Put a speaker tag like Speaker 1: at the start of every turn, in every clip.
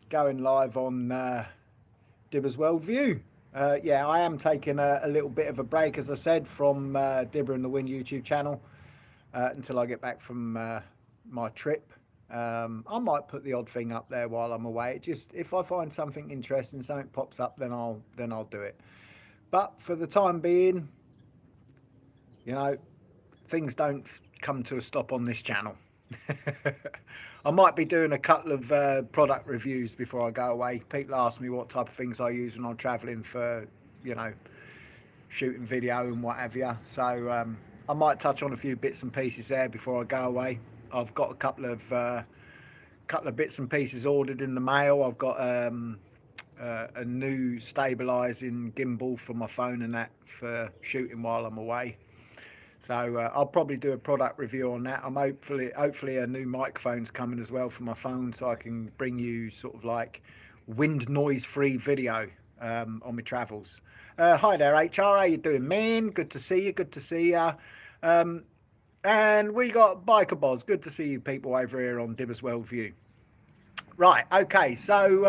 Speaker 1: going live on Dibber's Worldview. Yeah, I am taking a little bit of a break, as I said, from Dibber and the Win YouTube channel until I get back from my trip. I might put the odd thing up there while I'm away. It just if I find something interesting, something pops up, then I'll do it. But for the time being, you know, things don't come to a stop on this channel. I might be doing a couple of product reviews before I go away. People ask me what type of things I use when I'm traveling for, you know, shooting video and what have you. So I might touch on a few bits and pieces there before I go away. I've got a couple of bits and pieces ordered in the mail. I've got a new stabilizing gimbal for my phone and that for shooting while I'm away. So I'll probably do a product review on that. I'm hopefully a new microphone's coming as well for my phone, so I can bring you sort of like wind noise free video on my travels. Hi there, HR. How you doing, man? Good to see you. Good to see you. And we got Biker Boz. Good to see you people over here on Dibber's Worldview. Right. Okay. So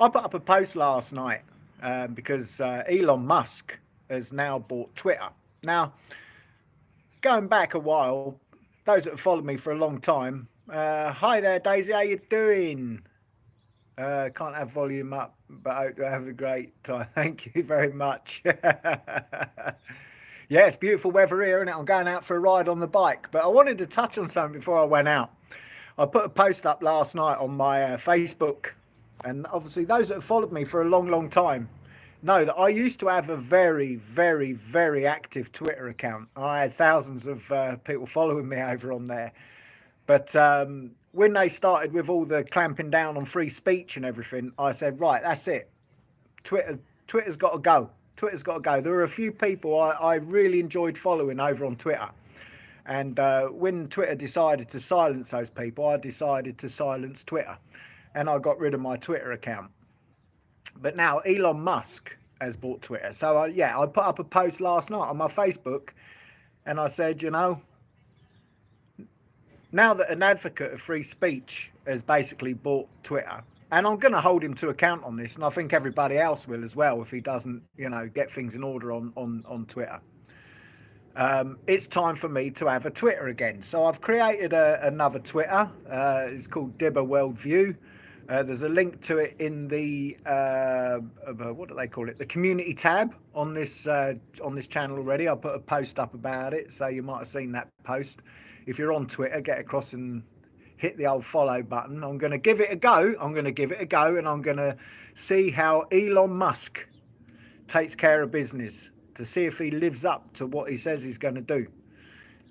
Speaker 1: I put up a post last night because Elon Musk has now bought Twitter. Now, going back a while, those that have followed me for a long time, hi there, Daisy, how you doing? Can't have volume up, but I hope you have a great time. Thank you very much. Yeah, it's beautiful weather here, and I'm going out for a ride on the bike. But I wanted to touch on something before I went out. I put a post up last night on my Facebook, and obviously those that have followed me for a long, long time know that I used to have a very, very, very active Twitter account. I had thousands of people following me over on there. But when they started with all the clamping down on free speech and everything, I said, right, that's it. Twitter's got to go. Twitter's got to go. There were a few people I really enjoyed following over on Twitter. And when Twitter decided to silence those people, I decided to silence Twitter. And I got rid of my Twitter account. But now Elon Musk has bought Twitter. So, I put up a post last night on my Facebook and I said, you know, now that an advocate of free speech has basically bought Twitter, and I'm going to hold him to account on this, and I think everybody else will as well if he doesn't, you know, get things in order on Twitter. It's time for me to have a Twitter again. So I've created another Twitter. It's called Dibber Worldview. There's a link to it in the what do they call it? The community tab on this channel already. I put a post up about it, so you might have seen that post. If you're on Twitter, get across and hit the old follow button. I'm going to give it a go. And I'm going to see how Elon Musk takes care of business, to see if he lives up to what he says he's going to do.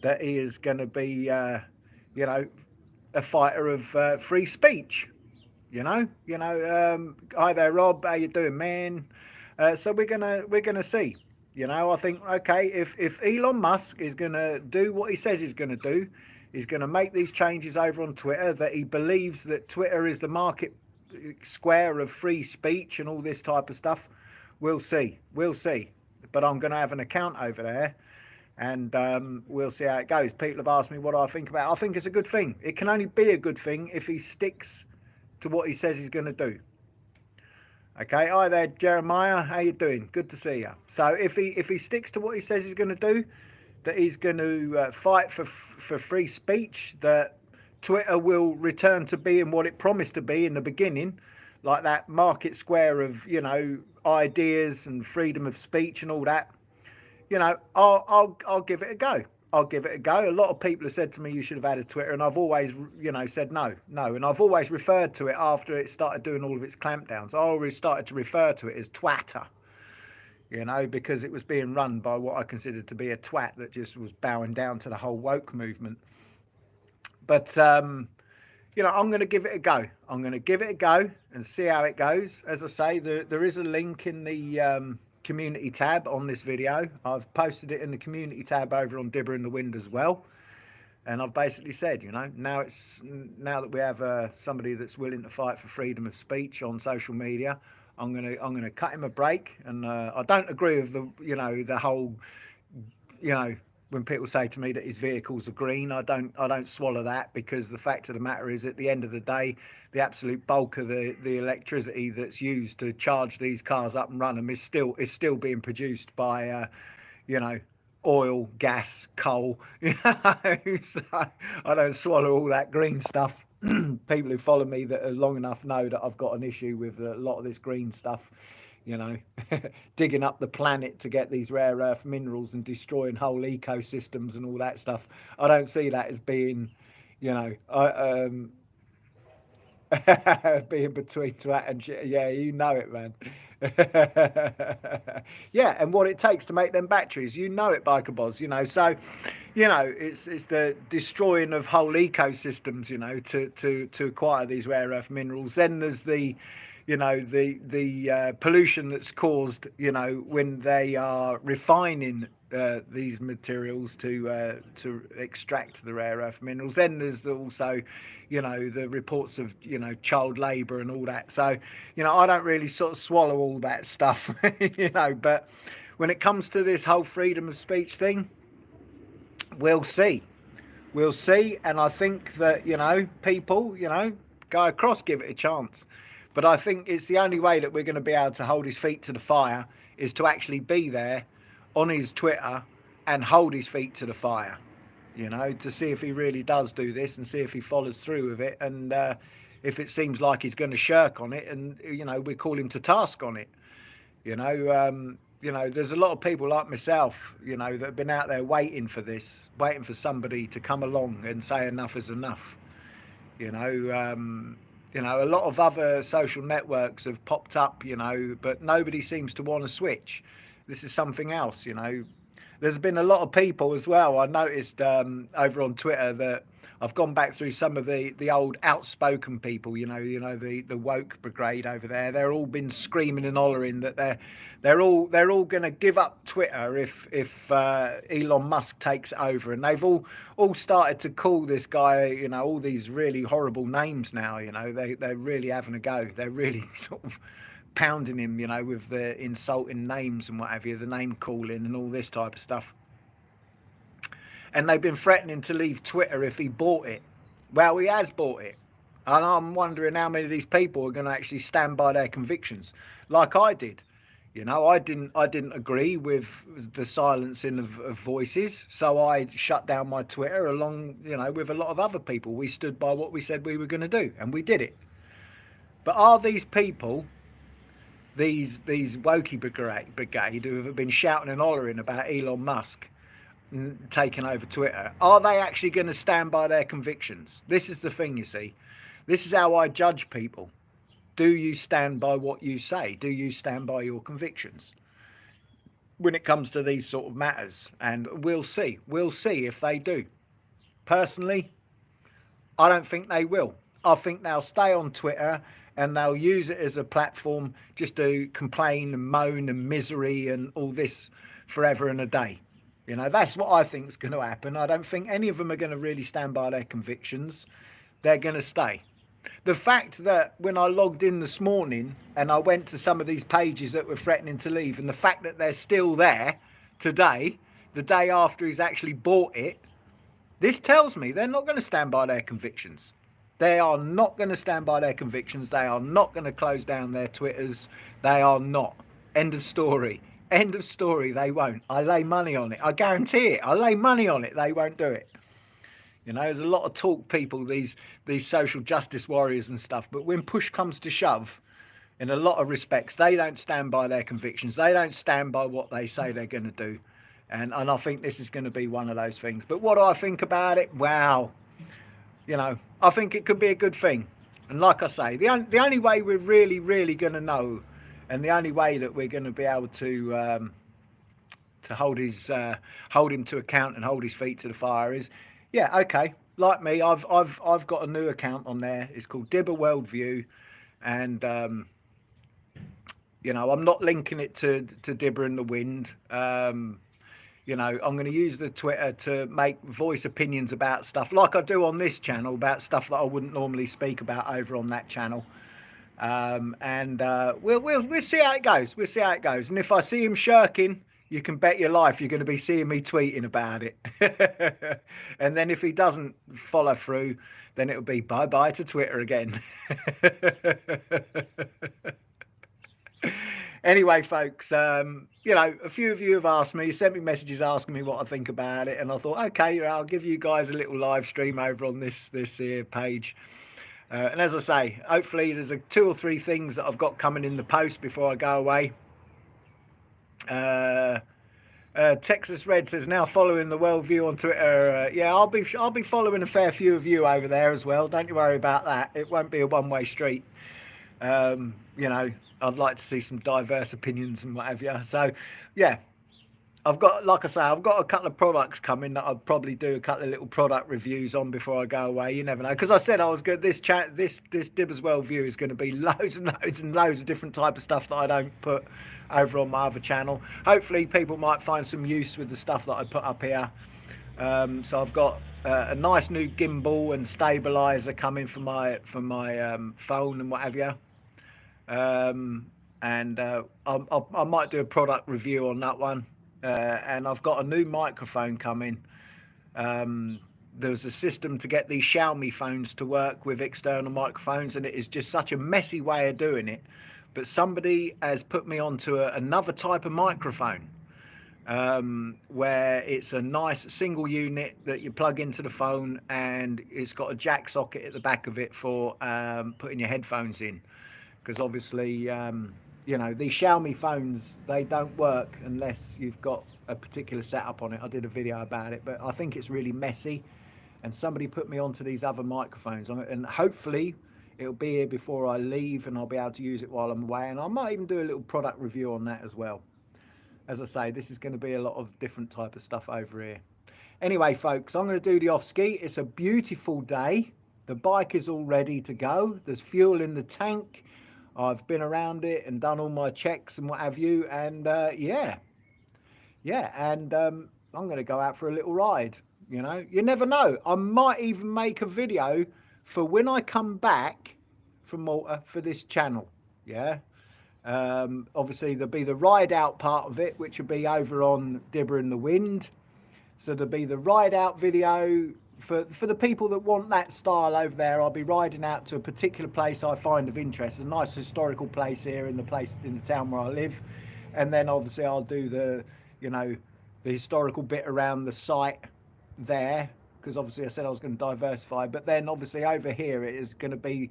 Speaker 1: That he is going to be, you know, a fighter of free speech. You know. Hi there, Rob. How you doing, man? So we're gonna see. You know, I think, okay, if Elon Musk is gonna do what he says he's gonna do, he's gonna make these changes over on Twitter, that he believes that Twitter is the market square of free speech and all this type of stuff. We'll see. But I'm gonna have an account over there, and we'll see how it goes. People have asked me what I think about it. I think it's a good thing. It can only be a good thing if he sticks to what he says he's going to do. Okay, hi there, Jeremiah. How you doing? Good to see you. So if he sticks to what he says he's going to do, that he's going to fight for free speech, that Twitter will return to being what it promised to be in the beginning, like that market square of, you know, ideas and freedom of speech and all that. You know, I'll give it a go. A lot of people have said to me, you should have had a Twitter, and I've always, you know, said no. And I've always referred to it after it started doing all of its clampdowns. I always started to refer to it as Twatter, you know, because it was being run by what I considered to be a twat that just was bowing down to the whole woke movement. But, you know, I'm going to give it a go. And see how it goes. As I say, there is a link in the community tab on this video. I've posted it in the community tab over on Dibber in the Wind as well, and I've basically said, you know, now that we have somebody that's willing to fight for freedom of speech on social media, I'm gonna cut him a break. And I don't agree with the, you know, the whole, you know, when people say to me that his vehicles are green, I don't swallow that, because the fact of the matter is, at the end of the day, the absolute bulk of the electricity that's used to charge these cars up and run them is still being produced by you know, oil, gas, coal. You know, so I don't swallow all that green stuff. People who follow me that are long enough know that I've got an issue with a lot of this green stuff. You know, digging up the planet to get these rare earth minerals and destroying whole ecosystems and all that stuff. I don't see that as being, you know, being between twat and shit. Yeah, you know it, man. Yeah, and what it takes to make them batteries, you know it, Biker Boz. You know, so, you know, it's the destroying of whole ecosystems. You know, to acquire these rare earth minerals. Then there's the, you know, the pollution that's caused, you know, when they are refining these materials to extract the rare earth minerals. Then there's also, you know, the reports of, you know, child labour and all that. So, you know, I don't really sort of swallow all that stuff, you know. But when it comes to this whole freedom of speech thing, we'll see. We'll see. And I think that, you know, people, you know, go across, give it a chance. But I think it's the only way that we're going to be able to hold his feet to the fire is to actually be there on his Twitter and hold his feet to the fire, you know, to see if he really does do this and see if he follows through with it. And if it seems like he's going to shirk on it, and, you know, we call him to task on it. You know, there's a lot of people like myself, you know, that have been out there waiting for this, waiting for somebody to come along and say enough is enough. You know, a lot of other social networks have popped up, you know, but nobody seems to want to switch. This is something else, you know. There's been a lot of people as well. I noticed over on Twitter that I've gone back through some of the old outspoken people, you know, the woke brigade over there. They're all been screaming and hollering that they're all going to give up Twitter if Elon Musk takes it over, and they've all started to call this guy, you know, all these really horrible names now. You know, they're really having a go. They're really sort of pounding him, you know, with the insulting names and what have you, the name calling and all this type of stuff. And they've been threatening to leave Twitter if he bought it. Well, he has bought it. And I'm wondering how many of these people are going to actually stand by their convictions, like I did. You know, I didn't agree with the silencing of voices, so I shut down my Twitter along, you know, with a lot of other people. We stood by what we said we were going to do, and we did it. But are these people, these wokey brigade who have been shouting and hollering about Elon Musk taking over Twitter, are they actually going to stand by their convictions? This is the thing, you see. This is how I judge people. Do you stand by what you say? Do you stand by your convictions when it comes to these sort of matters? And we'll see. We'll see if they do. Personally, I don't think they will. I think they'll stay on Twitter and they'll use it as a platform just to complain and moan and misery and all this forever and a day. You know, that's what I think is going to happen. I don't think any of them are going to really stand by their convictions. They're going to stay. The fact that when I logged in this morning and I went to some of these pages that were threatening to leave, and the fact that they're still there today, the day after he's actually bought it, this tells me they're not going to stand by their convictions. They are not going to stand by their convictions. They are not going to close down their Twitters. They are not. End of story. End of story. They won't. I lay money on it. I guarantee it. I lay money on it. They won't do it. You know, there's a lot of talk people, these social justice warriors and stuff, but when push comes to shove, in a lot of respects, they don't stand by their convictions. They don't stand by what they say they're going to do. And I think this is going to be one of those things. But what do I think about it? Wow. You know, I think it could be a good thing. And like I say, the only way we're really, really going to know, and the only way that we're going to be able to hold him to account and hold his feet to the fire is, yeah, okay. Like me, I've got a new account on there. It's called Dibber Worldview, and you know, I'm not linking it to Dibber in the Wind. You know, I'm going to use the Twitter to make voice opinions about stuff like I do on this channel, about stuff that I wouldn't normally speak about over on that channel. And we'll see how it goes. We'll see how it goes. And if I see him shirking, you can bet your life you're going to be seeing me tweeting about it. And then if he doesn't follow through, then it'll be bye-bye to Twitter again. Anyway, folks, you know, a few of you have asked me, sent me messages asking me what I think about it, and I thought, okay, I'll give you guys a little live stream over on this here page. And as I say, hopefully there's 2 or 3 things that I've got coming in the post before I go away. Texas Red says, now following the Worldview on Twitter. Yeah, I'll be following a fair few of you over there as well. Don't you worry about that. It won't be a one-way street. You know, I'd like to see some diverse opinions and what have you. So, yeah, I've got, like I say, I've got a couple of products coming that I'll probably do a couple of little product reviews on before I go away. You never know, because I said I was good. This Dibbers Worldview is going to be loads and loads and loads of different type of stuff that I don't put over on my other channel. Hopefully, people might find some use with the stuff that I put up here. So I've got a nice new gimbal and stabilizer coming for my phone and what have you. And I might do a product review on that one. And I've got a new microphone coming. There's a system to get these Xiaomi phones to work with external microphones, and it is just such a messy way of doing it. But somebody has put me onto another type of microphone, where it's a nice single unit that you plug into the phone, and it's got a jack socket at the back of it for putting your headphones in. Because obviously, you know, these Xiaomi phones, they don't work unless you've got a particular setup on it. I did a video about it, but I think it's really messy. And somebody put me onto these other microphones, and hopefully it'll be here before I leave, and I'll be able to use it while I'm away. And I might even do a little product review on that as well. As I say, this is going to be a lot of different type of stuff over here. Anyway, folks, I'm going to do the off ski. It's a beautiful day. The bike is all ready to go. There's fuel in the tank. I've been around it and done all my checks and what have you. And yeah. And I'm going to go out for a little ride. You know, you never know. I might even make a video for when I come back from Malta for this channel. Yeah. Obviously there'll be the ride out part of it, which will be over on Dibber in the Wind. So there'll be the ride out video for the people that want that style over there. I'll be riding out to a particular place I find of interest, a nice historical place here in the town where I live. And then obviously I'll do the, you know, the historical bit around the site there, because obviously I said I was going to diversify. But then obviously over here it is going to be,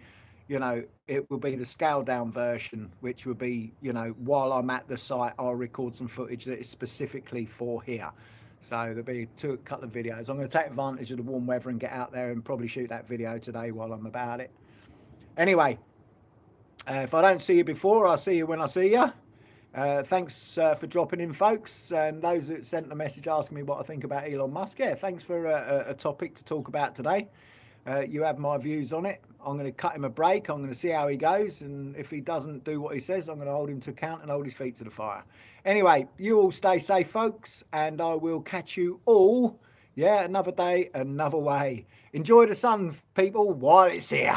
Speaker 1: you know, it will be the scaled down version, which will be, you know, while I'm at the site, I'll record some footage that is specifically for here. So there'll be a couple of videos. I'm going to take advantage of the warm weather and get out there and probably shoot that video today while I'm about it. Anyway, if I don't see you before, I'll see you when I see you. Thanks for dropping in, folks, and those that sent the message asking me what I think about Elon Musk. Yeah, thanks for a topic to talk about today. You have my views on it. I'm going to cut him a break. I'm going to see how he goes, and if he doesn't do what he says, I'm going to hold him to account and hold his feet to the fire. Anyway, you all stay safe, folks, and I will catch you all, yeah, another day, another way. Enjoy the sun, people, while it's here.